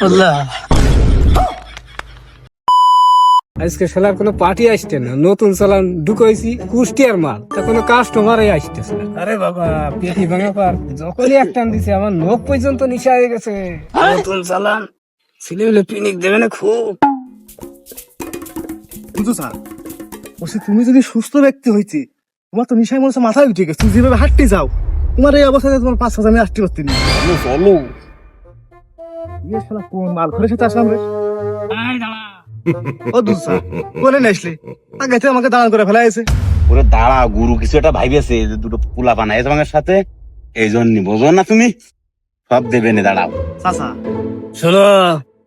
আল্লাহ, আজকে শালার কোনো পার্টি আসছে না, নতুন চালান ঢুকাইছি কুষ্টিয়ার মাল, তা কোনো কাস্টমারই আসতেছে না। আরে বাবা, পেটি ভাঙা পার, যখনই এক টান দিছে আমার নখ পর্যন্ত নিশা হয়ে গেছে। নতুন চালান ছেলে হলে পিনিক দেবে না খুব। বুঝছো স্যার, বলছি তুমি যদি সুস্থ ব্যক্তি হইতে, তোমার তো নিশায় মনে হচ্ছে মাথায় উঠে গেছে। তুমি যেভাবে হাঁটতে যাও, তোমার এই অবস্থায় তোমার 5-6 আমি আসতে পারতি না। চলো ইয়ে শালা কোন মাল ঘরের সাথে আসলাম রে? ও দুধ স্যার, বলে না আসলে আগে থেকে আমাকে দাঁড়ান করে ফেলা হয়েছে। ওরে দাঁড়া, গুরু কিছু একটা ভাইবেছে যে দুটো পোলা বানায় তোমার সাথে, এই জন্য বোঝো না তুমি, সব দেবে না, দাঁড়াও। চাচা, শোনো,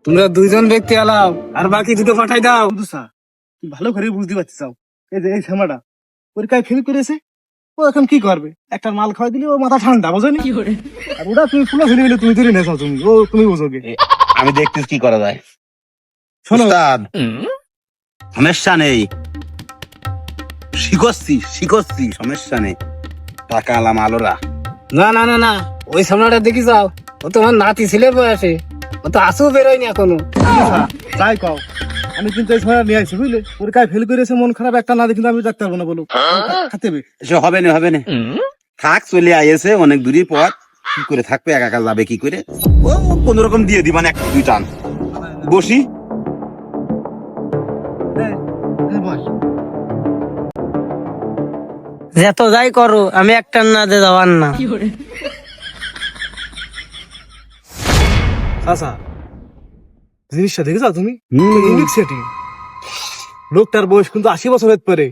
তোমরা দুইজন ব্যক্তি আলাও আর বাকি দুটো পাঠাই দাও। বুঝছো স্যার, তুমি ভালো করে বুঝতে পারছি চাও, এই যে এই শ্যামাটা পরীক্ষায় ফেল করেছে, ও এখন কি করবে? একটা মাল খাওয়াই দিলে ও মাথা ঠান্ডা, বোঝেনি? আর ওটা তুমি ফুলা ফেলে গেলে তুমি ধরে নেছো, তুমি ও তুমি বোঝো গে। আমি দেখতেছি কি করা যায়। শোনো উস্তাদ, সমস্যা নেই, শিখছি, সমস্যা নেই, টাকা আলাম আলোরা। না না না না, ওই সামনাটা দেখি যাও, ও তোমার নাতি ছেলের বয়সে, ও তো আসেও বেরোয়নি এখনো। তাই কও, আমি কিন্তু এই সময় নিয়ে আসি, বুঝলে? পরীক্ষায় ফেল করেছে, মন খারাপ একটা না দেখি আমি ডাকতে পারবো না, বলো খাতে হবে। এসব হবে না, থাক, চলে আইয়েছে অনেক দূরই পথ, কি করে থাকবে, একা একা যাবে কি করে? ও কোন রকম দিয়ে দিবা না, একটা দুই টান বসি। যত যাই করো আমি একটা না দে যাওয়ার না। চাচা, জিনিসটা দেখেছো তুমি? Unique setting. লোকটার বয়স কিন্তু 80 বছরের পরে,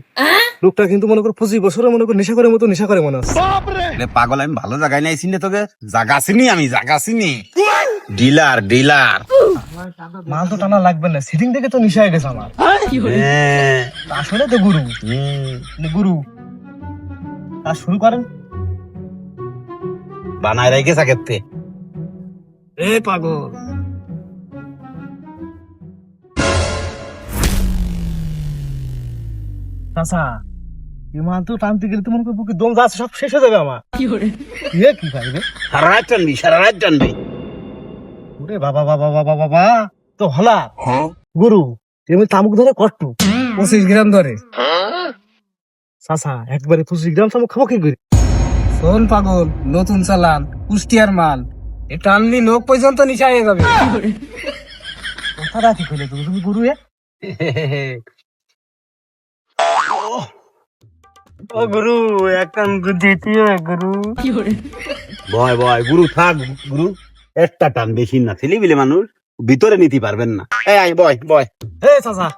লোকটা কিন্তু মনে করো 25 বছরের মনে করো নেশা করে মতো নেশা করে মনে হচ্ছে। পাগল, আমি ভালো জায়গায় নাইছি না, তোকে জাগাছিনি ডিলার। মাল তো টানা লাগবে না, সিটিং দেখে তো নেশা হয়ে গেছে আমার। আসলে তো গুরু আর শুরু করেন। বানায় রেখে সাকেতে এ পাগল, চাচা, এই মাল তো টানতে গেলে তো মনে করো বুকে দম যাচ্ছে, সব শেষ হয়ে যাবে আমার। ইয়ে কি পাইবে? সারা রাত টানবি। ওরে বাবা বাবা বাবা বাবা, তো হলা গুরু এমনি তামুক ধরে কষ্ট 25 গ্রাম ধরে। চাচা, একবারে 25 গ্রাম তামুক খাবো কি করে? শোন পাগল, নতুন চালান কুষ্টিয়ার মাল, এটা আনলি নখ পর্যন্ত নিশা হয়ে যাবে। কথাটা কি কইলে তুমি গুরু? ও গুরু, একটা দিতে গুরু। ভয় গুরু, থাক গুরু, একটা টান, বেশি না, ছেলে বিলে মানুষ ভিতরে নিতে পারবেন না। এই বয় হে চাচা,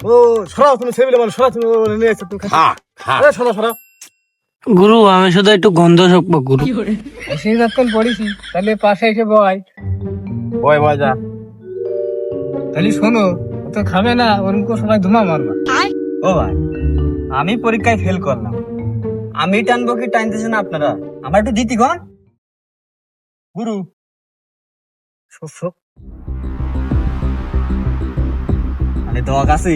ও সরাও তুমি, সেবিলে মানুষ সরা, তুমি নিয়ে এসে তুমি খা সরা। গুরু, আমি শুধু একটু গন্ধ শুকবো গুরু। সেই যতক্ষণ পড়েছি, তাহলে পাশে এসে বয়। বয় যা। তাহলে শোনো, ও তো খাবে না, ওরকম সময় ধুমা মারবা। ও ভাই, আমি পরীক্ষায় ফেল করলাম, আমি টানবো কি টানতেছেন আপনারা? আমার একটু দিতি গন গুরু মানে দোয়া আছে।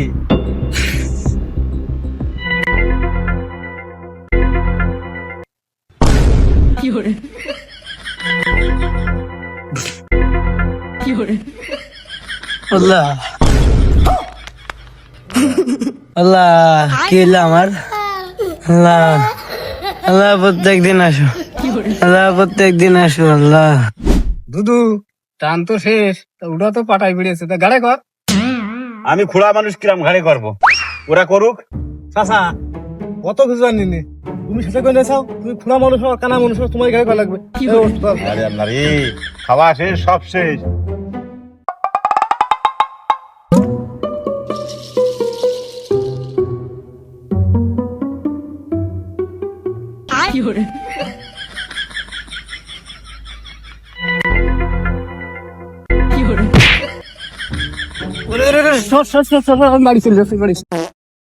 আল্লাহ আল্লাহ, কি হলো আমার? আল্লাহ আল্লাহ, প্রত্যেকদিন আসো, আল্লাহ। দুদু, টান তো শেষ, তা ওটা তো পাটাই বেড়েছে, তা গাড়ে কর। আমি খুড়া মানুষ, কিরাম ঘাড়ে করবো, ওরা করুক। চাচা, কত কিছু জানি নি, তুমি সেটা করে নেছাও, তুমি খোলা মানুষ হও, কানা মানুষ হও, তোমার গায়ে করা লাগবে। আরে আল্লাহ রে, খাওয়া শেষ, সব শেষ। বাড়ি চলে যাচ্ছে, বাড়ি।